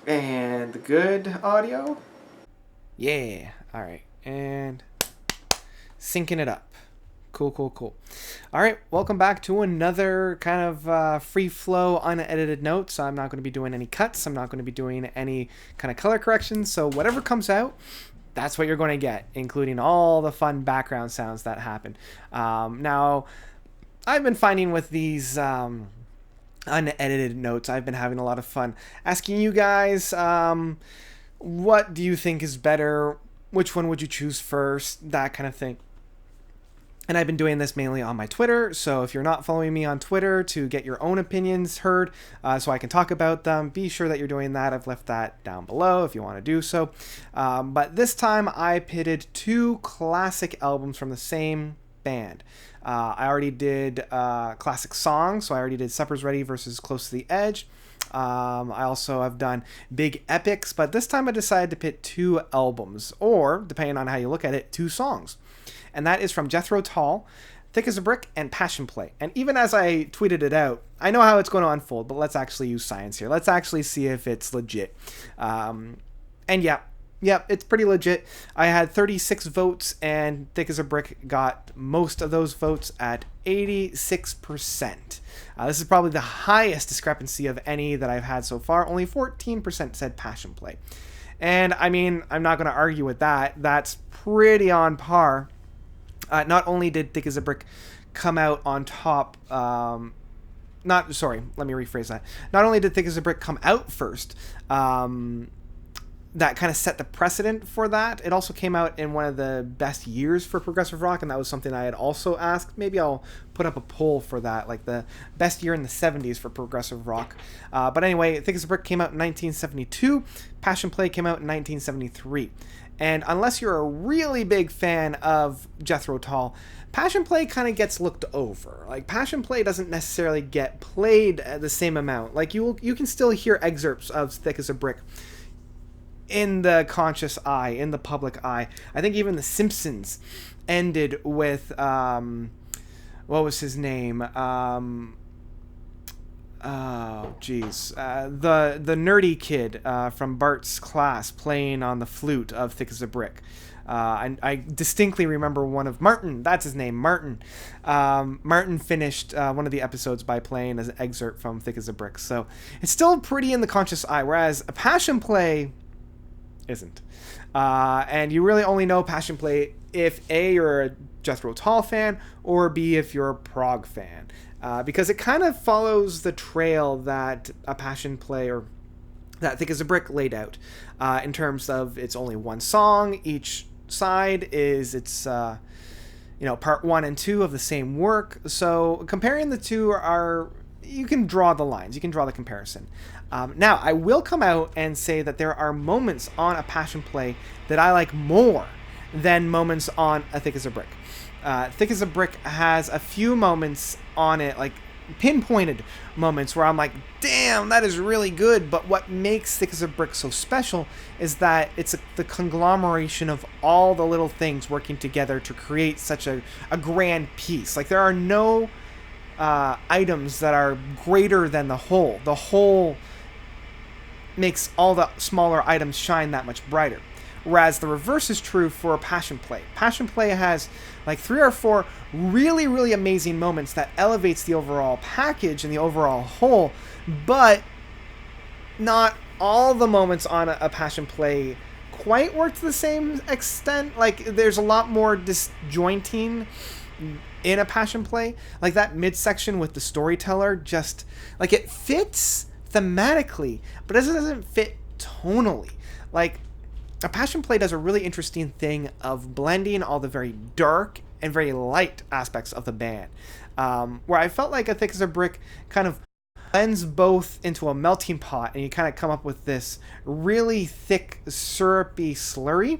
And the good audio? Yeah. All right. And syncing it up. Cool, cool, cool. All right. Welcome back to another kind of free flow, unedited notes. I'm not going to be doing any cuts. I'm not going to be doing any kind of color corrections. So whatever comes out, that's what you're going to get, including all the fun background sounds that happen. Now, I've been finding with these unedited notes, I've been having a lot of fun asking you guys. What do you think is better? Which one would you choose first? That kind of thing. And I've been doing this mainly on my Twitter. So if you're not following me on Twitter to get your own opinions heard, so I can talk about them, be sure that you're doing that. I've left that down below if you want to do so. But this time I pitted two classic albums from the same band. I already did classic songs, so I already did Supper's Ready versus Close to the Edge. I also have done big epics, but this time I decided to pit two albums, or, depending on how you look at it, two songs. And that is from Jethro Tull, Thick as a Brick, and Passion Play. And even as I tweeted it out, I know how it's going to unfold, but let's actually use science here. Let's actually see if it's legit. And yeah, it's pretty legit. I had 36 votes, and Thick as a Brick got most of those votes at 86%. This is probably the highest discrepancy of any that I've had so far. Only 14% said Passion Play. And I mean, I'm not going to argue with that. That's pretty on par. Not only did Thick as a Brick come out on top, let me rephrase that. Not only did Thick as a Brick come out first, that kind of set the precedent for that. It also came out in one of the best years for progressive rock, and that was something I had also asked. Maybe I'll put up a poll for that, like the best year in the 70s for progressive rock. But anyway, Thick as a Brick came out in 1972. Passion Play came out in 1973. And unless you're a really big fan of Jethro Tull, Passion Play kind of gets looked over. Like, Passion Play doesn't necessarily get played the same amount. Like, you can still hear excerpts of Thick as a Brick in the conscious eye, in the public eye. I think even The Simpsons ended with, what was his name? The nerdy kid from Bart's class playing on the flute of Thick as a Brick. I distinctly remember one of Martin. That's his name, Martin. Martin finished one of the episodes by playing as an excerpt from Thick as a Brick. So it's still pretty in the conscious eye, whereas a Passion Play isn't. And you really only know Passion Play if A, you're a Jethro Tull fan, or B, if you're a prog fan. Because it kind of follows the trail that a Passion Play or that Thick as a Brick laid out, in terms of it's only one song. Each side is its part 1 and 2 of the same work. So comparing the two you can draw the lines, you can draw the comparison. Now, I will come out and say that there are moments on a Passion Play that I like more than moments on a Thick as a Brick. Thick as a Brick has a few moments on it, like pinpointed moments where I'm like, damn, that is really good. But what makes Thick as a Brick so special is that it's the conglomeration of all the little things working together to create such a grand piece. Like, there are no items that are greater than the whole. The whole makes all the smaller items shine that much brighter. Whereas the reverse is true for a Passion Play. Passion Play has like 3 or 4 really, really amazing moments that elevates the overall package and the overall whole, but not all the moments on a Passion Play quite work to the same extent. Like, there's a lot more disjointing in a Passion Play. Like, that midsection with the storyteller, just like, it fits thematically, but it doesn't fit tonally. Like, a Passion Play does a really interesting thing of blending all the very dark and very light aspects of the band, where I felt like a Thick as a Brick kind of blends both into a melting pot, and you kind of come up with this really thick, syrupy slurry.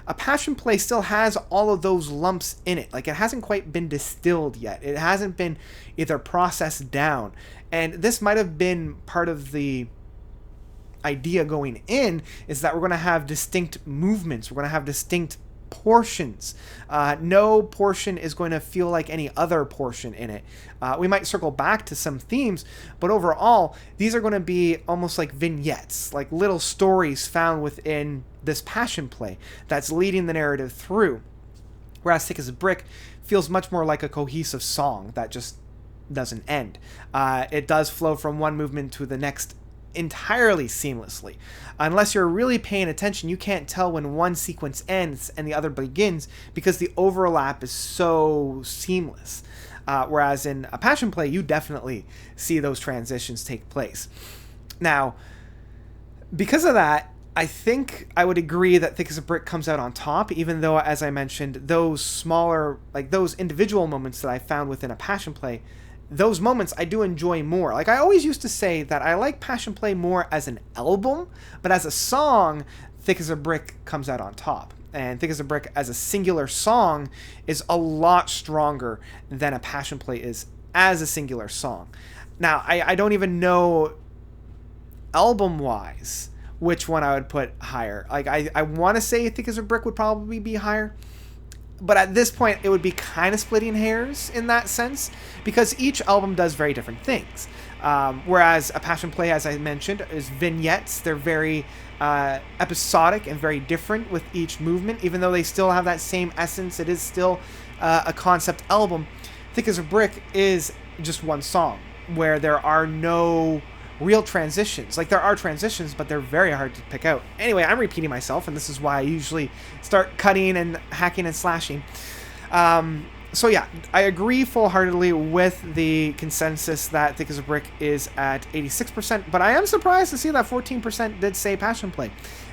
A Passion Play still has all of those lumps in it. Like, it hasn't quite been distilled yet. It hasn't been either processed down. And this might have been part of the idea going in, is that we're going to have distinct movements. We're going to have distinct portions. No portion is going to feel like any other portion in it. We might circle back to some themes, but overall, these are going to be almost like vignettes, like little stories found within this passion play that's leading the narrative through. Whereas Thick as a Brick feels much more like a cohesive song that just doesn't end. It does flow from one movement to the next entirely seamlessly. Unless you're really paying attention, you can't tell when one sequence ends and the other begins because the overlap is so seamless. Whereas in a passion play, you definitely see those transitions take place. Now, because of that, I think I would agree that Thick as a Brick comes out on top, even though, as I mentioned, those smaller, like those individual moments that I found within a passion play, those moments I do enjoy more. Like, I always used to say that I like passion play more as an album, but as a song, Thick as a Brick comes out on top. And Thick as a Brick as a singular song is a lot stronger than a passion play is as a singular song. Now, I don't even know album-wise which one I would put higher. Like, I want to say Thick as a Brick would probably be higher, but at this point it would be kind of splitting hairs in that sense, because each album does very different things. Whereas a passion play, as I mentioned, is vignettes. They're very episodic and very different with each movement, even though they still have that same essence. It is still a concept album. Thick as a Brick is just one song where there are no real transitions. Like, there are transitions, but they're very hard to pick out. Anyway, I'm repeating myself, and this is why I usually start cutting and hacking and slashing. So yeah, I agree full-heartedly with the consensus that Thick as a Brick is at 86%, but I am surprised to see that 14% did say passion play.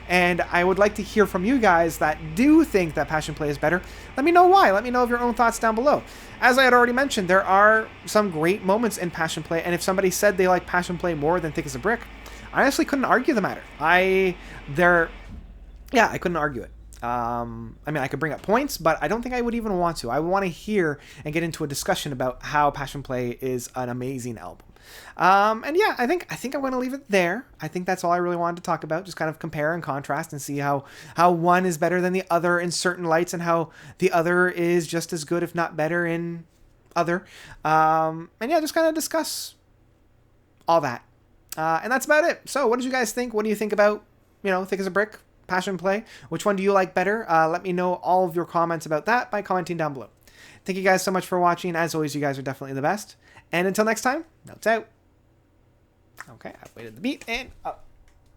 And I would like to hear from you guys that do think that passion play is better. Let me know why. Let me know of your own thoughts down below. As I had already mentioned, there are some great moments in passion play, and if somebody said they like passion play more than Thick as a Brick, I honestly couldn't argue the matter. I couldn't argue it. I mean, I could bring up points, but I don't think I would even want to. I want to hear and get into a discussion about how passion play is an amazing album. And yeah, I think I'm going to leave it there. I think that's all I really wanted to talk about. Just kind of compare and contrast and see how one is better than the other in certain lights, and how the other is just as good, if not better, in other. And yeah, just kind of discuss all that. And that's about it. So what did you guys think? What do you think about, Thick as a Brick, passion play? Which one do you like better? Let me know all of your comments about that by commenting down below. Thank you guys so much for watching. As always, you guys are definitely the best. And until next time, notes out. Okay, I waited the beat and up.